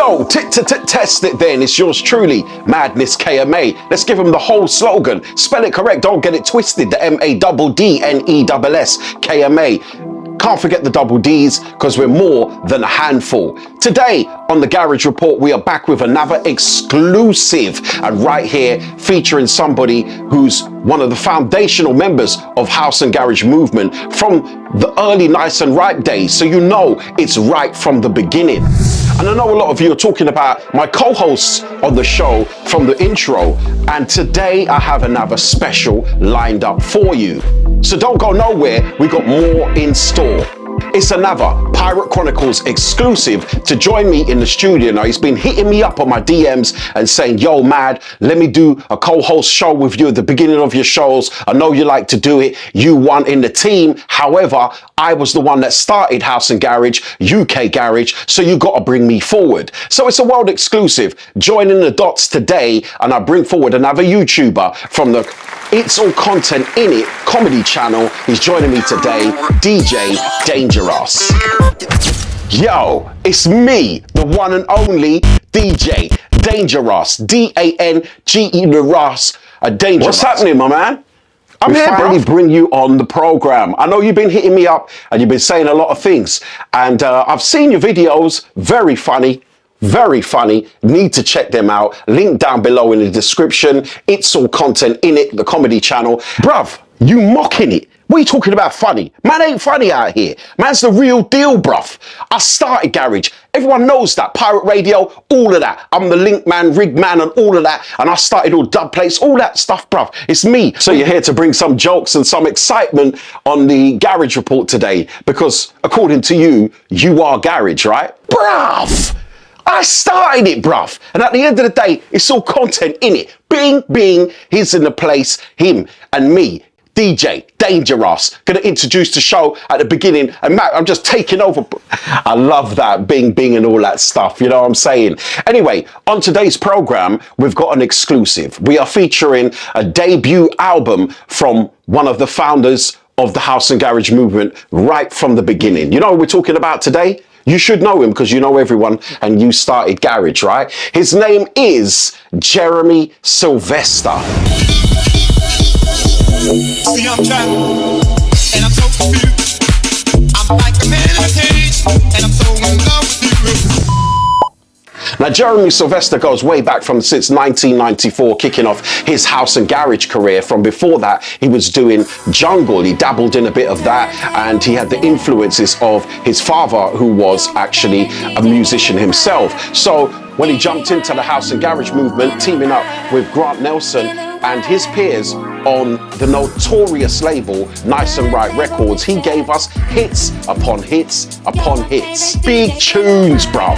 Yo, test it then. It's yours truly, Madness KMA. Let's give him the whole slogan. Spell it correct, don't get it twisted. The MADDNESS KMA. Can't forget the double D's, because we're more than a handful. Today on the Garage Report, we are back with another exclusive, and right here featuring somebody who's one of the foundational members of House and Garage movement from the early Nice and Ripe days, so you know it's right from the beginning. And I know a lot of you are talking about my co-hosts on the show from the intro, and today I have another special lined up for you. So don't go nowhere, we got more in store. It's another Pirate Chronicles exclusive to join me in the studio. Now, he's been hitting me up on my DMs and saying, yo, Mad, let me do a co-host show with you at the beginning of your shows. I know you like to do it. You won in the team. However, I was the one that started House and Garage, UK Garage, so you got to bring me forward. So it's a world exclusive. Joining the dots today, and I bring forward another YouTuber from the It's All Content In It comedy channel. He's joining me today, DJ Dangerous. Yo, it's me, the one and only DJ Dangerous. D-A-N-G-E-R-O-U-S. Dangerous. What's happening, my man? I'm here, finally bring you on the program. I know you've been hitting me up and you've been saying a lot of things. And I've seen your videos, very funny. Very funny. Need to check them out. Link down below in the description. It's All Content In It, the comedy channel. Bruv, you mocking it. What are you talking about funny? Man ain't funny out here. Man's the real deal, bruv. I started Garage. Everyone knows that. Pirate Radio, all of that. I'm the link man, rig man, and all of that. And I started all dub plates, all that stuff, bruv. It's me. So you're here to bring some jokes and some excitement on the Garage Report today. Because according to you, you are Garage, right? Bruv! I started it, bruv. And at the end of the day, it's all content in it. Bing, bing, he's in the place, him and me, DJ Dangerous. Gonna introduce the show at the beginning. And Matt, I'm just taking over. I love that, bing, bing, and all that stuff. You know what I'm saying? Anyway, on today's program, we've got an exclusive. We are featuring a debut album from one of the founders of the House and Garage movement right from the beginning. You know what we're talking about today? You should know him because you know everyone and you started Garage, right? His name is Jeremy Sylvester. See, I'm trapped and I'm so confused. I'm like a man in a cage and I'm so in love with you. Now, Jeremy Sylvester goes way back from since 1994, kicking off his House and Garage career. From before that, he was doing jungle. He dabbled in a bit of that, and he had the influences of his father, who was actually a musician himself. So when he jumped into the House and Garage movement, teaming up with Grant Nelson and his peers on the notorious label Nice and Right Records, he gave us hits upon hits upon hits. Big tunes, bruv.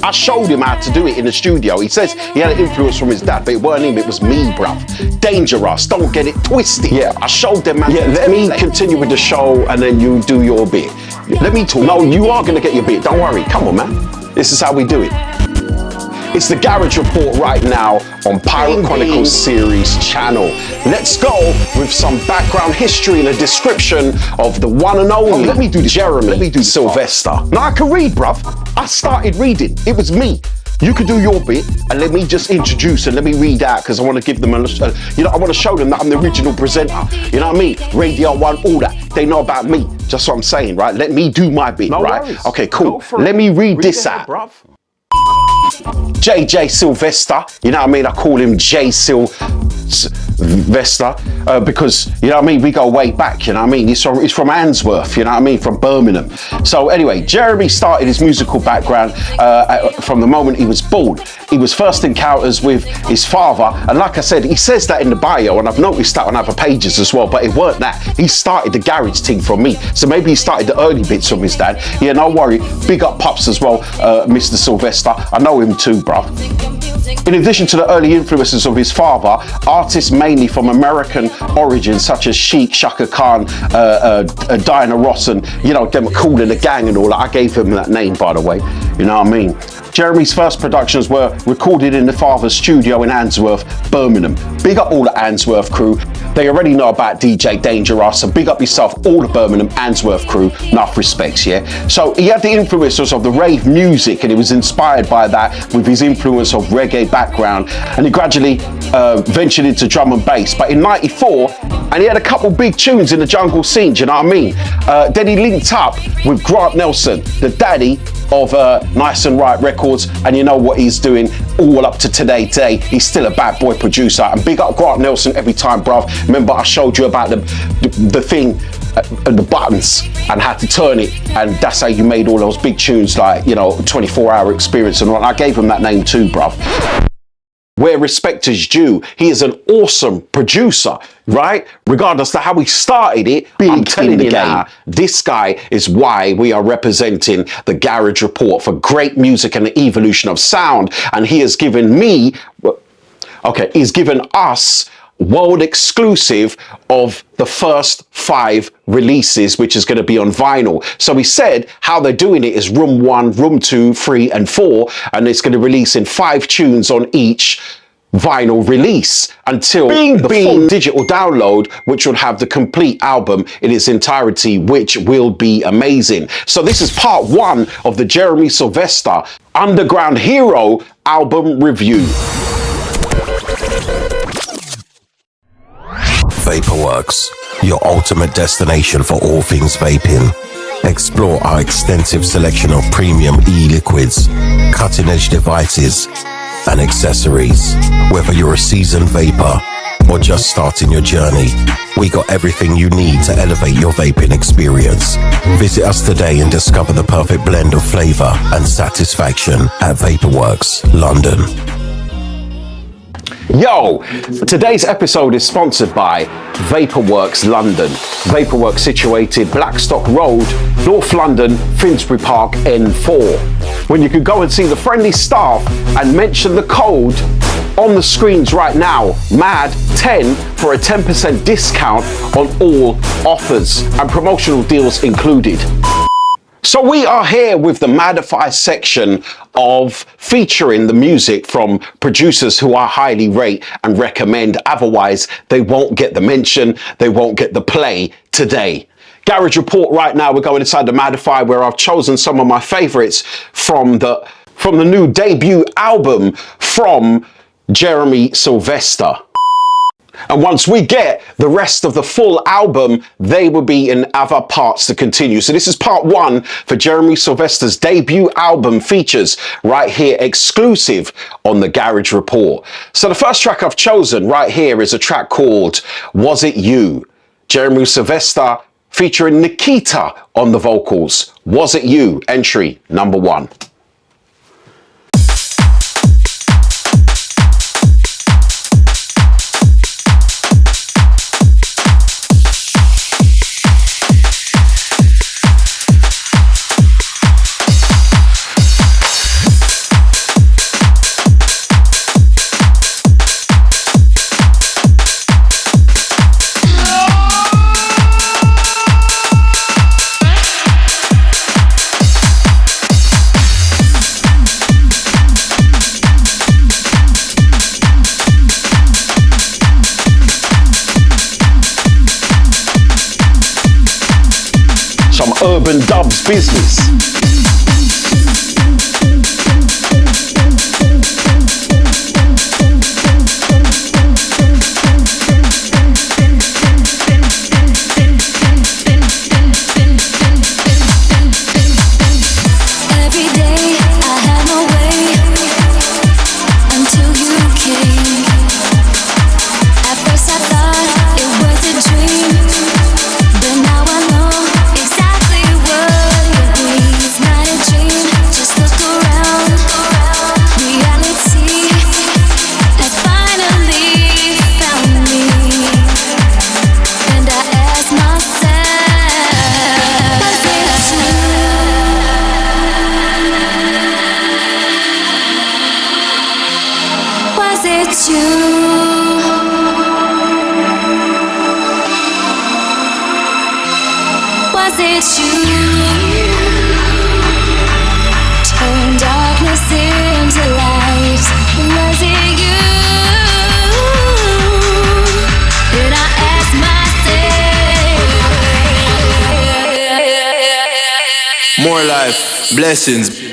I showed him how to do it in the studio. He says he had an influence from his dad, but it weren't him, it was me, bruv. Dangerous, don't get it twisted. Yeah, I showed them, man. Yeah, let me continue with the show and then you do your bit. Let me talk. No, you are gonna get your bit, don't worry. Come on, man. This is how we do it. It's the Garage Report right now on Pirate Chronicles series channel. Let's go with some background history and a description of the one and only let me do Jeremy Sylvester. Now I can read, bruv. I started reading. It was me. You could do your bit and let me just introduce and let me read out because I want to give them I want to show them that I'm the original presenter. You know what I mean? Radio 1, all that. They know about me. Just what I'm saying, right? Let me do my bit, right? Worries. Okay, cool. Let me read this out. Bruv. JJ Sylvester, you know what I mean? I call him J Sylvester because, you know what I mean? We go way back, you know what I mean? He's from Handsworth, you know what I mean? From Birmingham. So anyway, Jeremy started his musical background from the moment he was born. He was first encounters with his father, and like I said, he says that in the bio, and I've noticed that on other pages as well, but it weren't that. He started the garage thing from me. So maybe he started the early bits from his dad. Yeah, no worry. Big up Pups as well, Mr. Sylvester. I know him too, bruv. In addition to the early influences of his father, artists mainly from American origin, such as Chic, Shaka Khan, Diana Ross, and, you know, them Cool in the Gang and all that. I gave him that name, by the way. You know what I mean? Jeremy's first productions were recorded in the father's studio in Handsworth, Birmingham. Big up all the Handsworth crew. They already know about DJ Dangerous, so big up yourself, all the Birmingham Answorth crew, enough respects, yeah? So he had the influences of the rave music, and he was inspired by that with his influence of reggae background, and he gradually ventured into drum and bass. But in '94, and he had a couple big tunes in the jungle scene, do you know what I mean? Then he linked up with Grant Nelson, the daddy of Nice and Right Records, and you know what he's doing all up to today. He's still a bad boy producer, and big up Grant Nelson every time, bruv. Remember I showed you about the thing, the buttons, and how to turn it, and that's how you made all those big tunes, like, you know, 24-hour experience and all. I gave him that name too, bruv. Where respect is due, he is an awesome producer, right? Regardless of how he started it, I'm telling you now, this guy is why we are representing the Garage Report for great music and the evolution of sound. And he has given me, he's given us world exclusive of the first 5 releases, which is going to be on vinyl. So he said how they're doing it is room 1, room 2, 3 and 4, and it's going to release in 5 tunes on each vinyl release until the full digital download, which will have the complete album in its entirety, which will be amazing. So this is part 1 of the Jeremy Sylvester Underground Hero album review. Vaporworks, your ultimate destination for all things vaping. Explore our extensive selection of premium e-liquids, cutting-edge devices, and accessories. Whether you're a seasoned vapor or just starting your journey, we got everything you need to elevate your vaping experience. Visit us today and discover the perfect blend of flavor and satisfaction at Vaporworks, London. Yo, today's episode is sponsored by Vaporworks London. Vaporworks situated Blackstock Road, North London, Finsbury Park, N4. When you can go and see the friendly staff and mention the code on the screens right now, MAD10, for a 10% discount on all offers and promotional deals included. So we are here with the Madify section of featuring the music from producers who I highly rate and recommend. Otherwise, they won't get the mention, they won't get the play today. Garage Report right now, we're going inside the Madify, where I've chosen some of my favorites from the new debut album from Jeremy Sylvester. And once we get the rest of the full album, they will be in other parts to continue. So this is part 1 for Jeremy Sylvester's debut album features right here, exclusive on the Garage Report. So the first track I've chosen right here is a track called Was It You? Jeremy Sylvester featuring Nikita on the vocals. Was It You? Entry number 1. UrbanDubz business. Was it you? Turn darkness into light. Was it you? Did I more life. Blessings.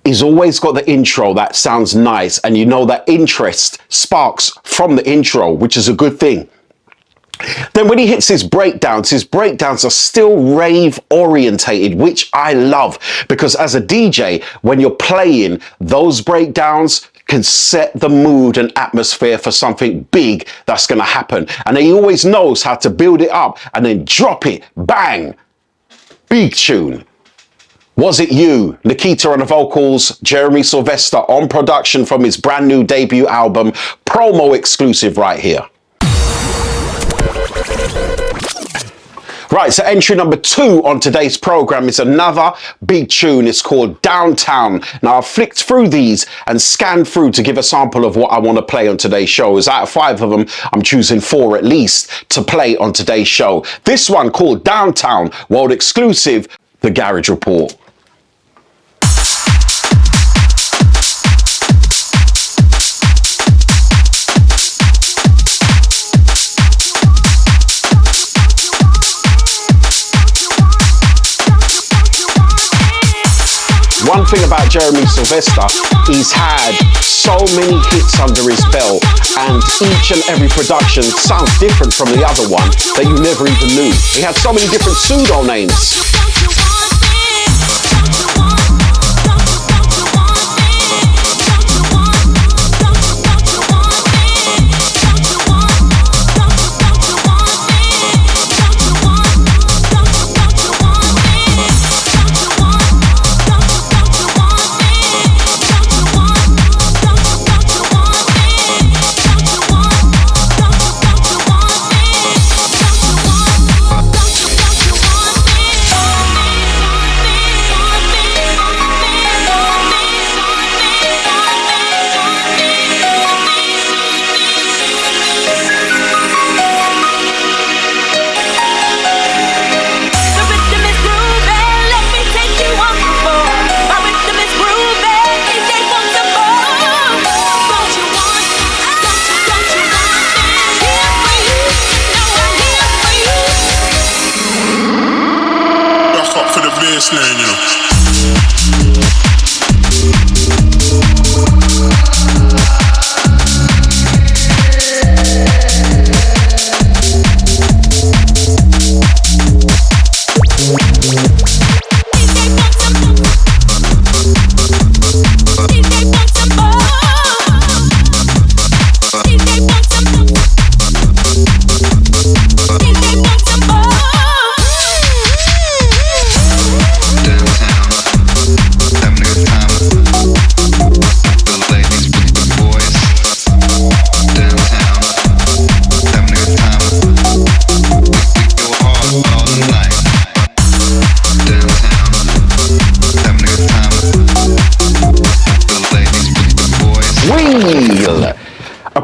He's always got the intro that sounds nice, and you know that interest sparks from the intro, which is a good thing. Then when he hits his breakdowns are still rave orientated, which I love, because as a DJ, when you're playing, those breakdowns can set the mood and atmosphere for something big that's going to happen. And he always knows how to build it up and then drop it, bang, big tune. Was It You? Nikita on the vocals, Jeremy Sylvester on production from his brand new debut album, promo exclusive right here. Right, so entry number 2 on today's program is another big tune. It's called Downtown. Now, I've flicked through these and scanned through to give a sample of what I want to play on today's show. As out of 5 of them, I'm choosing 4 at least to play on today's show. This one called Downtown, world exclusive, The Garage Report. One thing about Jeremy Sylvester, he's had so many hits under his belt, and each and every production sounds different from the other one that you never even knew. He had so many different pseudo names.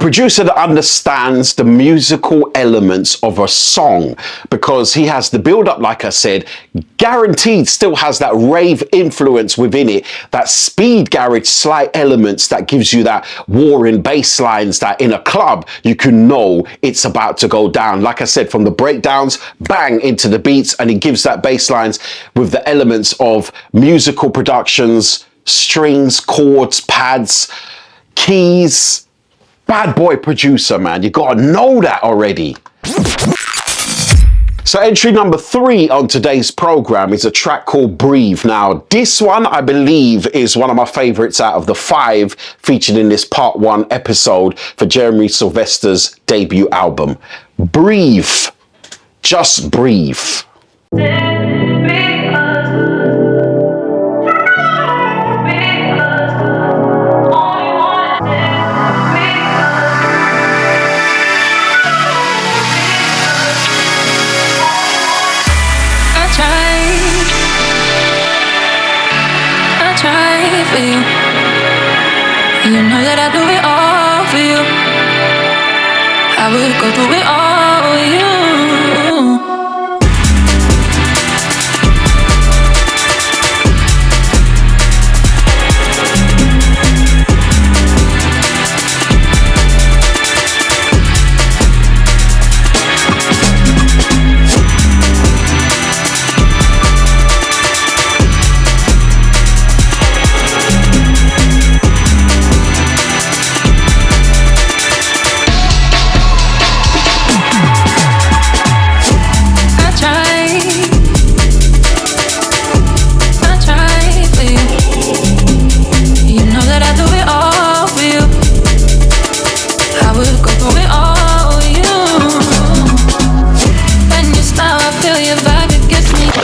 Producer that understands the musical elements of a song, because he has the build up, like I said, guaranteed still has that rave influence within it, that speed garage slight elements that gives you that warring bass lines that in a club you can know it's about to go down. Like I said, from the breakdowns, bang into the beats, and he gives that bass lines with the elements of musical productions, strings, chords, pads, keys. Bad boy producer, man. You gotta know that already. So entry number 3 on today's program is a track called Breathe. Now, this one, I believe, is one of my favorites out of the 5 featured in this part 1 episode for Jeremy Sylvester's debut album. Breathe. Just breathe. know that I do it all for you. I would go through it all with you.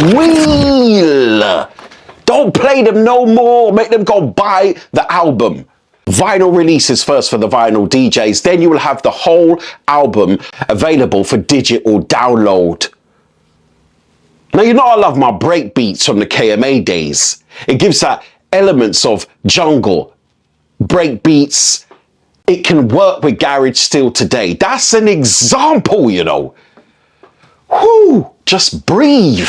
Wheel! Don't play them no more. Make them go buy the album. Vinyl releases first for the vinyl DJs. Then you will have the whole album available for digital download. Now, you know I love my break beats from the KMA days. It gives that elements of jungle, break beats. It can work with garage still today. That's an example, you know. Whoo, just breathe.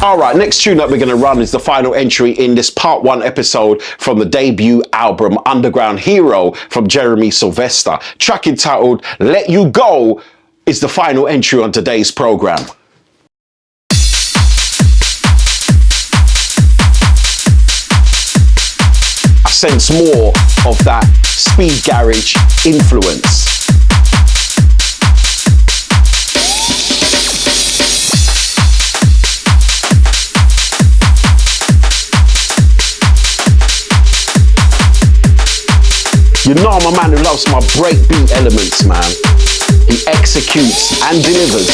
All right, next tune that we're going to run is the final entry in this part 1 episode from the debut album Underground Hero from Jeremy Sylvester. Track entitled Let You Go is the final entry on today's program. I sense more of that speed garage influence. You know I'm a man who loves my breakbeat elements, man. He executes and delivers.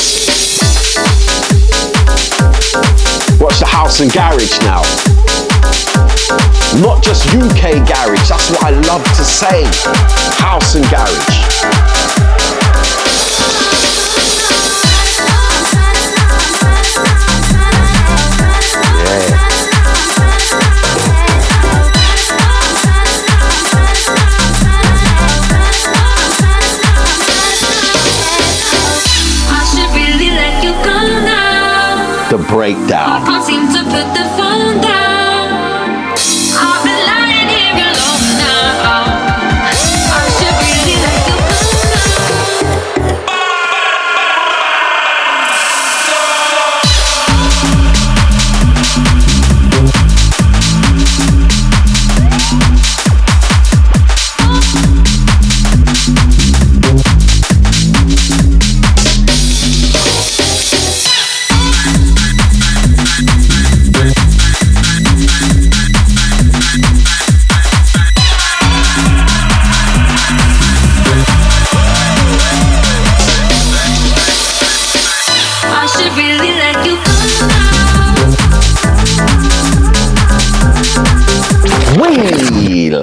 Watch the house and garage now. Not just UK garage, that's what I love to say. House and garage. The breakdown. I can't seem to put the phone down. I've been lying here alone now. I should really let you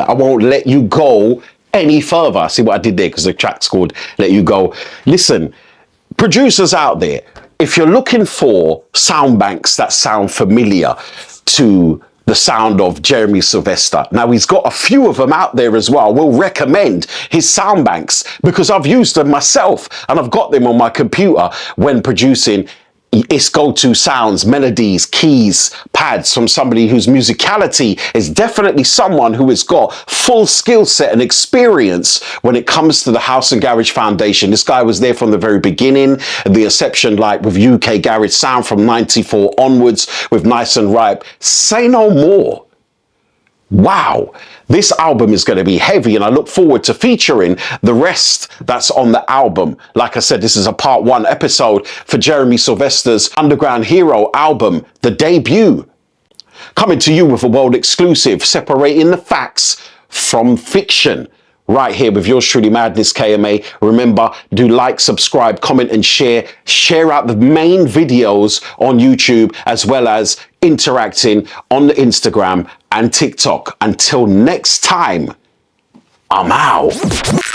I won't let you go any further. See what I did there, because the track's called Let You Go. Listen, producers out there, if you're looking for sound banks that sound familiar to the sound of Jeremy Sylvester, now he's got a few of them out there as well. We'll recommend his sound banks because I've used them myself and I've got them on my computer when producing its go-to sounds, melodies, keys, pads from somebody whose musicality is definitely someone who has got full skill set and experience when it comes to the House and Garage Foundation. This guy was there from the very beginning, the inception, like with UK Garage Sound from 94 onwards with Nice and Ripe. Say no more. Wow, this album is going to be heavy and I look forward to featuring the rest that's on the album. Like I said, this is a part 1 episode for Jeremy Sylvester's Underground Hero album, the debut. Coming to you with a world exclusive, separating the facts from fiction. Right here with yours truly, Madness KMA. Remember, do like, subscribe, comment and share. Share out the main videos on YouTube as well as interacting on the Instagram and TikTok. Until next time, I'm out.